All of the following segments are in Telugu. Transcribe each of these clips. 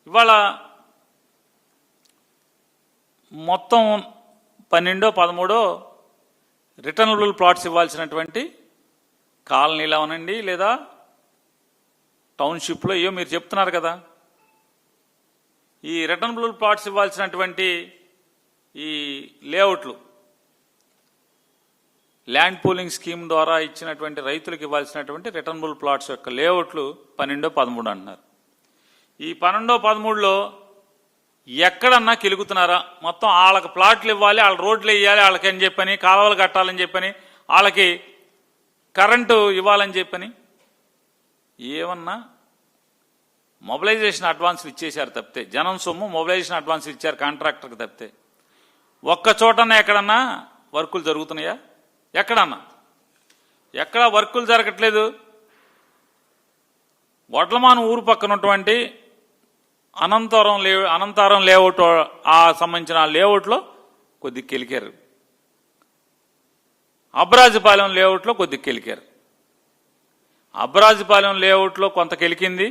ఇవాళ మొత్తం 12-13 రిటర్నబుల్ ప్లాట్స్ ఇవ్వాల్సినటువంటి కాలనీలు అవనండి లేదా టౌన్షిప్లో ఏవో మీరు చెప్తున్నారు కదా, ఈ రిటర్నబుల్ ప్లాట్స్ ఇవ్వాల్సినటువంటి ఈ లేఅవుట్లు ల్యాండ్ పూలింగ్ స్కీమ్ ద్వారా ఇచ్చినటువంటి రైతులకు ఇవ్వాల్సినటువంటి రిటర్నబుల్ ప్లాట్స్ యొక్క లేఅవుట్లు 12-13 అంటున్నారు. ఈ 12-13లో ఎక్కడన్నా కెలుగుతున్నారా? మొత్తం వాళ్ళకి ప్లాట్లు ఇవ్వాలి, వాళ్ళ రోడ్లు వేయాలి వాళ్ళకి అని చెప్పని, కాలువలు కట్టాలని చెప్పని, వాళ్ళకి కరెంటు ఇవ్వాలని చెప్పని ఏమన్నా మొబిలైజేషన్ అడ్వాన్స్లు ఇచ్చేశారు తప్పితే, జనం సొమ్ము మొబిలైజేషన్ అడ్వాన్స్లు ఇచ్చారు కాంట్రాక్టర్కి తప్పితే ఒక్క చోటన్నా ఎక్కడన్నా వర్కులు జరుగుతున్నాయా? ఎక్కడా వర్కులు జరగట్లేదు. వడ్లమాను ఊరు పక్కన ఉన్నటువంటి అనంతారం లేఅవుట్ ఆ సంబంధించిన లేఅవుట్లో కొద్దిగా కెలికారు, అబ్రాజుపాలెం లేఅవుట్లో కొద్దిగా కెలికారు. అబ్రాజుపాలెం లేఅవుట్లో కొంత కెలికింది,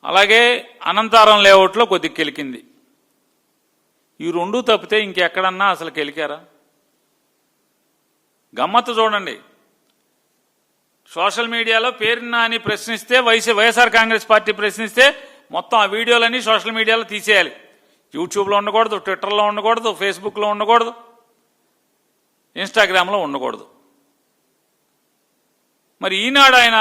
అలాగే అనంతారం లేఅవుట్లో కొద్దిగా కెలికింది. ఈ రెండు తప్పితే ఇంకెక్కడన్నా అసలు కెలికారా? గమ్మత్తు చూడండి, సోషల్ మీడియాలో పేరుని నాని ప్రశ్నిస్తే వైఎస్ఆర్ కాంగ్రెస్ పార్టీ ప్రశ్నిస్తే మొత్తం ఆ వీడియోలన్నీ సోషల్ మీడియాలో తీసేయాలి. యూట్యూబ్లో ఉండకూడదు, ట్విట్టర్లో ఉండకూడదు, ఫేస్బుక్లో ఉండకూడదు, ఇన్స్టాగ్రామ్లో ఉండకూడదు. మరి ఈనాడు ఆయన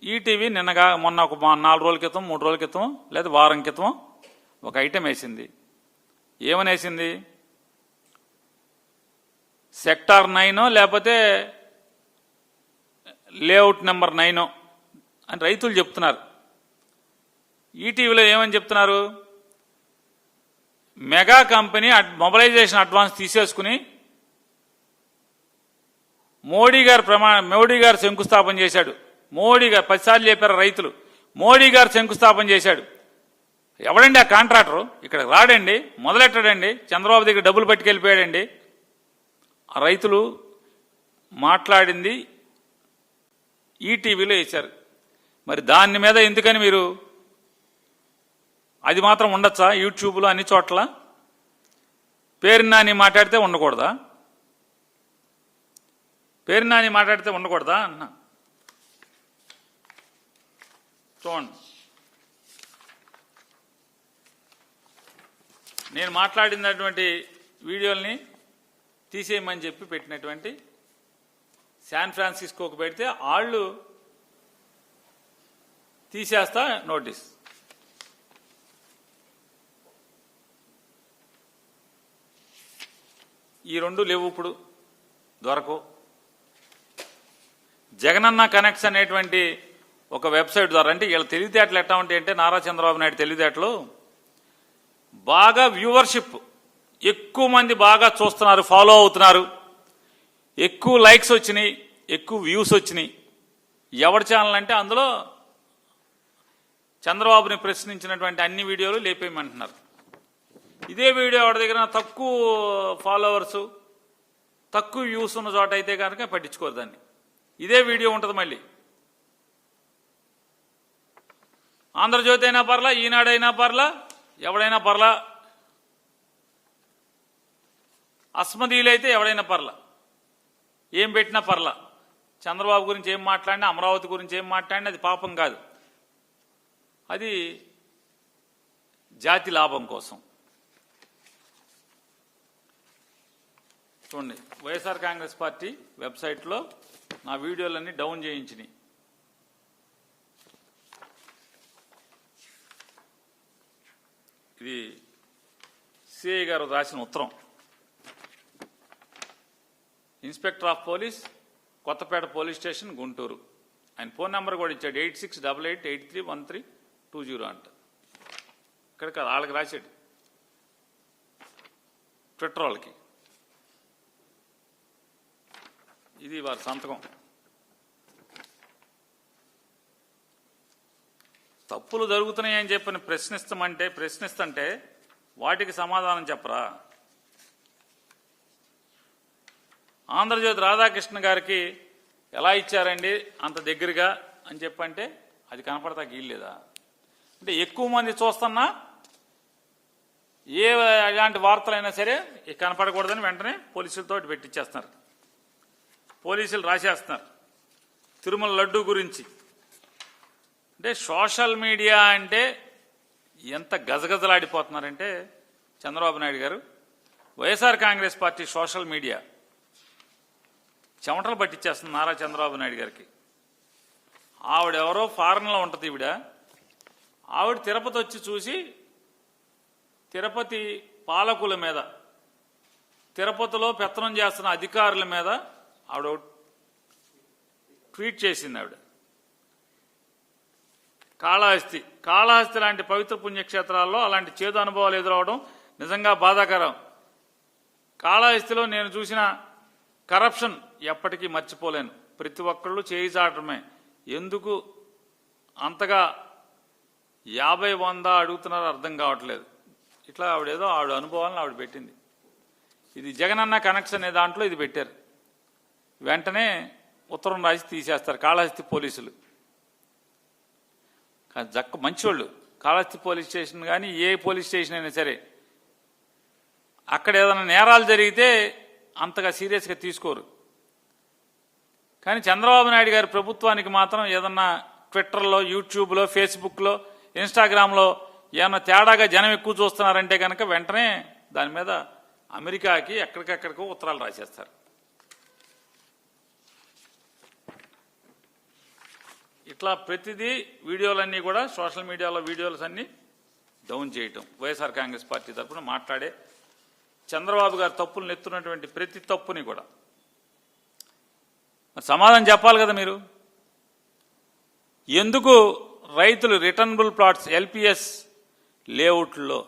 ఈటీవీ నిన్నగా మొన్న ఒక 4 రోజుల క్రితం 3 రోజుల క్రితం లేదా వారం క్రితం ఒక ఐటెం వేసింది. ఏమని వేసింది? సెక్టార్ 9 లేకపోతే లేఅవుట్ నెంబర్ 9 అని రైతులు చెప్తున్నారు. ఈటీవీలో ఏమని చెప్తున్నారు? మెగా కంపెనీ మొబిలైజేషన్ అడ్వాన్స్ తీసేసుకుని మోడీ గారు శంకుస్థాపన చేశాడు. మోడీ గారు 10 సార్లు చెప్పారు రైతులు. మోడీ గారు శంకుస్థాపన చేశాడు. ఎవడండి ఆ కాంట్రాక్టరు? ఇక్కడ రాడండి, మొదలెట్టాడండి, చంద్రబాబు దగ్గర డబ్బులు పట్టుకెళ్ళిపోయాడండి. ఆ రైతులు మాట్లాడింది ఈటీవీలో వేశారు. మరి దాని మీద ఎందుకని మీరు అది మాత్రం ఉండొచ్చా? యూట్యూబ్లో అన్ని చోట్ల పేరు నాని మాట్లాడితే ఉండకూడదా? పేరు నాని మాట్లాడితే ఉండకూడదా అన్న? చూడండి, నేను మాట్లాడినటువంటి వీడియోల్ని తీసేయమని చెప్పి పెట్టినటువంటి శాన్ ఫ్రాన్సిస్కోకి పెడితే వాళ్ళు తీసేస్తా నోటీస్. ఈ రెండు లేవు, ఇప్పుడు దొరకవు. జగనన్న కనెక్ట్స్ అనేటువంటి ఒక వెబ్సైట్ ద్వారా, అంటే వీళ్ళ తెలివితేటలు ఎట్లా ఉంటాయంటే నారా చంద్రబాబు నాయుడు తెలివితేటలు, బాగా వ్యూవర్షిప్, ఎక్కువ మంది బాగా చూస్తున్నారు, ఫాలో అవుతున్నారు, ఎక్కువ లైక్స్ వచ్చినాయి, ఎక్కువ వ్యూస్ వచ్చినాయి. ఎవరి ఛానల్ అంటే అందులో చంద్రబాబుని ప్రశ్నించినటువంటి అన్ని వీడియోలు లేపేయమంటున్నారు. ఇదే వీడియో ఎవరి దగ్గర తక్కువ ఫాలోవర్సు తక్కువ వ్యూస్ ఉన్న చోట అయితే కనుక పట్టించుకోరు దాన్ని. ఇదే వీడియో ఉంటుంది మళ్ళీ. ఆంధ్రజ్యోతి అయినా పర్లా, ఈనాడైనా పర్లా, ఎవడైనా పర్లా, అస్మదీలైతే ఎవడైనా పర్లా, ఏం పెట్టినా పర్లా. చంద్రబాబు గురించి ఏం మాట్లాడినా, అమరావతి గురించి ఏం మాట్లాడినా అది పాపం కాదు, అది జాతి లాభం కోసం. చూడండి, వైఎస్ఆర్ కాంగ్రెస్ పార్టీ వెబ్సైట్లో నా వీడియోలన్నీ డౌన్ చేయించినాయి. ఇది సిఐ గారు రాసిన ఉత్తరం. Inspector of police, Kothapeta police station, Guntur. ఆయన ఫోన్ నెంబర్ కూడా ఇచ్చాడు, 8688831320 అంట. ఇక్కడ కాదు, వాళ్ళకి రాశాడు, ట్విట్టర్ వాళ్ళకి. ఇది వారి సంతకం. తప్పులు జరుగుతున్నాయని చెప్పని ప్రశ్నిస్తుంటే వాటికి సమాధానం చెప్పరా? ఆంధ్రజ్యోతి రాధాకృష్ణ గారికి ఎలా ఇచ్చారండి అంత దగ్గరగా అని చెప్పంటే అది కనపడతా గీయలేదా? అంటే ఎక్కువ మంది చూస్తున్నా ఎలాంటి వార్తలైనా సరే కనపడకూడదని వెంటనే పోలీసులతో పెట్టించేస్తున్నారు. పోలీసులు రాసేస్తున్నారు తిరుమల లడ్డు గురించి. అంటే సోషల్ మీడియా అంటే ఎంత గజగజలాడిపోతున్నారంటే చంద్రబాబు నాయుడు గారు, YSR Congress party social media చెమటలు పట్టించేస్తుంది నారా చంద్రబాబు నాయుడు గారికి. ఆవిడెవరో ఫారెన్లో ఉంటుంది ఆవిడ తిరుపతి వచ్చి చూసి తిరుపతి పాలకుల మీద, తిరుపతిలో పెత్తనం చేస్తున్న అధికారుల మీద ఆవిడ ట్వీట్ చేసింది. ఆవిడ కాళహస్తి లాంటి పవిత్ర పుణ్యక్షేత్రాల్లో అలాంటి చేదు అనుభవాలు ఎదురవడం నిజంగా బాధాకరం. కాళహస్తిలో నేను చూసిన కరప్షన్ ఎప్పటికీ మర్చిపోలేను. ప్రతి ఒక్కళ్ళు చేయి చాటమే. ఎందుకు అంతగా 50-100 అడుగుతున్నారో అర్థం కావట్లేదు. ఇట్లా ఆవిడ అనుభవాలను ఆవిడ పెట్టింది. ఇది జగనన్న కనెక్షన్ అనే దాంట్లో ఇది పెట్టారు. వెంటనే ఉత్తరం రాసి తీసేస్తారు కాళహస్తి పోలీసులు. మంచివాళ్ళు. కాళహస్తి పోలీస్ స్టేషన్ కానీ ఏ పోలీస్ స్టేషన్ అయినా సరే అక్కడ ఏదైనా నేరాలు జరిగితే అంతగా సీరియస్గా తీసుకోరు. కానీ చంద్రబాబు నాయుడు గారి ప్రభుత్వానికి మాత్రం ఏదన్నా ట్విట్టర్లో, యూట్యూబ్లో, ఫేస్బుక్లో, ఇన్స్టాగ్రామ్లో ఏమన్నా తేడాగా జనం ఎక్కువ చూస్తున్నారంటే కనుక వెంటనే దాని మీద అమెరికాకి ఎక్కడికెక్కడికో ఉత్తరాలు రాసేస్తారు. ఇట్లా ప్రతిదీ వీడియోలన్నీ కూడా సోషల్ మీడియాలో వీడియోస్ అన్నీ డౌన్ చేయటం. వైఎస్ఆర్ కాంగ్రెస్ పార్టీ తరఫున మాట్లాడే చంద్రబాబు గారు తప్పులను ఎత్తున్నటువంటి ప్రతి తప్పుని కూడా సమాధానం చెప్పాలి కదా మీరు. ఎందుకు రైతులు రిటర్నబుల్ ప్లాట్స్ ఎల్పిఎస్ లేఅవుట్లో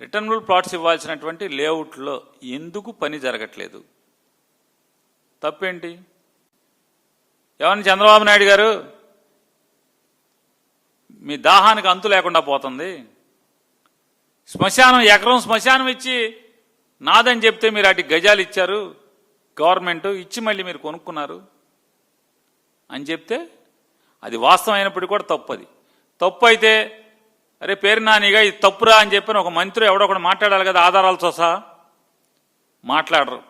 రిటర్నబుల్ ప్లాట్స్ ఇవ్వాల్సినటువంటి లేఅవుట్లో ఎందుకు పని జరగట్లేదు? తప్పేంటి? ఏమని చంద్రబాబు నాయుడు గారు, మీ దాహానికి అంతు లేకుండా పోతుంది. ఎకరం శ్మశానం ఇచ్చి నాదని చెప్తే మీరు అటు గజాలు ఇచ్చారు, గవర్నమెంట్ ఇచ్చి మళ్ళీ మీరు కొనుక్కున్నారు అని చెప్తే అది వాస్తవం అయినప్పటికీ కూడా తప్పు. అది తప్పు అయితే అరే పేరు నానిగా ఇది తప్పురా అని చెప్పి ఒక మంత్రి ఎవడో ఒకటి మాట్లాడాలి కదా, ఆధారాలతో సహా. మాట్లాడరు.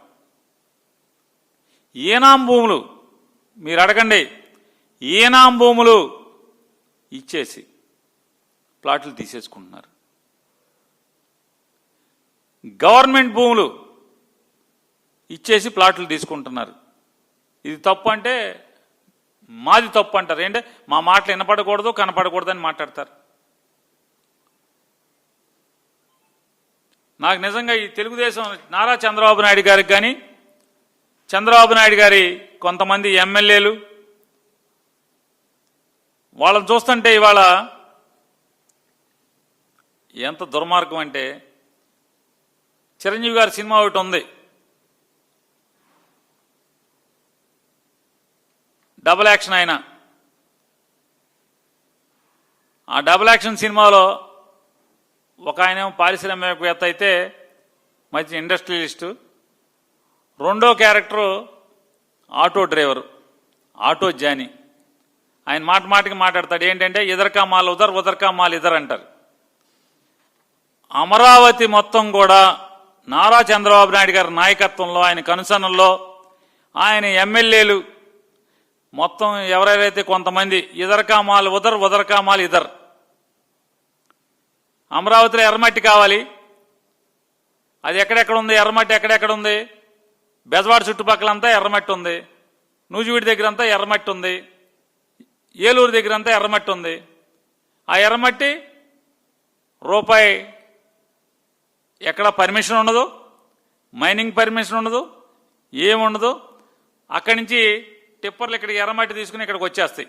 ఏనాం భూములు మీరు అడగండి, ఏనాం భూములు ఇచ్చేసి ప్లాట్లు తీసేసుకుంటున్నారు. గవర్నమెంట్ భూములు ఇచ్చేసి ప్లాట్లు తీసుకుంటున్నారు. ఇది తప్పు అంటే మాది తప్పు అంటారు. ఏంటంటే మా మాటలు వినపడకూడదు, కనపడకూడదు అని మాట్లాడతారు. నాకు నిజంగా ఈ తెలుగుదేశం నారా చంద్రబాబు నాయుడు గారికి కానీ, చంద్రబాబు నాయుడు గారి కొంతమంది ఎమ్మెల్యేలు వాళ్ళని చూస్తుంటే ఇవాళ ఎంత దుర్మార్గం అంటే, చిరంజీవి గారి సినిమా ఒకటి ఉంది, డబుల్ యాక్షన్. ఆయన ఆ డబుల్ యాక్షన్ సినిమాలో ఒక ఆయనేమో పారిశ్రామికవేత్త అయితే మంచి ఇండస్ట్రియలిస్టు, రెండో character auto driver, auto Johnny. ఆయన మాటికి మాట్లాడతాడు ఏంటంటే ఇదర్కా మాల్ ఉదర్, ఉదర్కా మాల్ ఇదర్ అంటారు. అమరావతి మొత్తం కూడా నారా చంద్రబాబు నాయుడు గారి నాయకత్వంలో, ఆయన కనుసన్నల్లో, ఆయన ఎమ్మెల్యేలు మొత్తం ఎవరెవరైతే కొంతమంది ఇదర్కా మాల్ ఉదర్, ఉదర్కా మాల్ ఇదర్. అమరావతిలో ఎర్రమట్టి కావాలి, అది ఎక్కడెక్కడ ఉంది, ఎర్రమట్టి ఎక్కడెక్కడ ఉంది? బెజవాడ చుట్టుపక్కలంతా ఎర్రమట్టి ఉంది, నూజివీడి దగ్గరంతా ఎర్రమట్టి ఉంది, ఏలూరు దగ్గరంతా ఎర్రమట్టి ఉంది. ఆ ఎర్రమట్టి రూపాయి ఎక్కడ పర్మిషన్ ఉండదు, మైనింగ్ పర్మిషన్ ఉండదు, ఏముండదు. అక్కడి నుంచి టిప్పర్లు ఇక్కడికి ఎర్రమట్టి తీసుకుని ఇక్కడికి వచ్చేస్తాయి.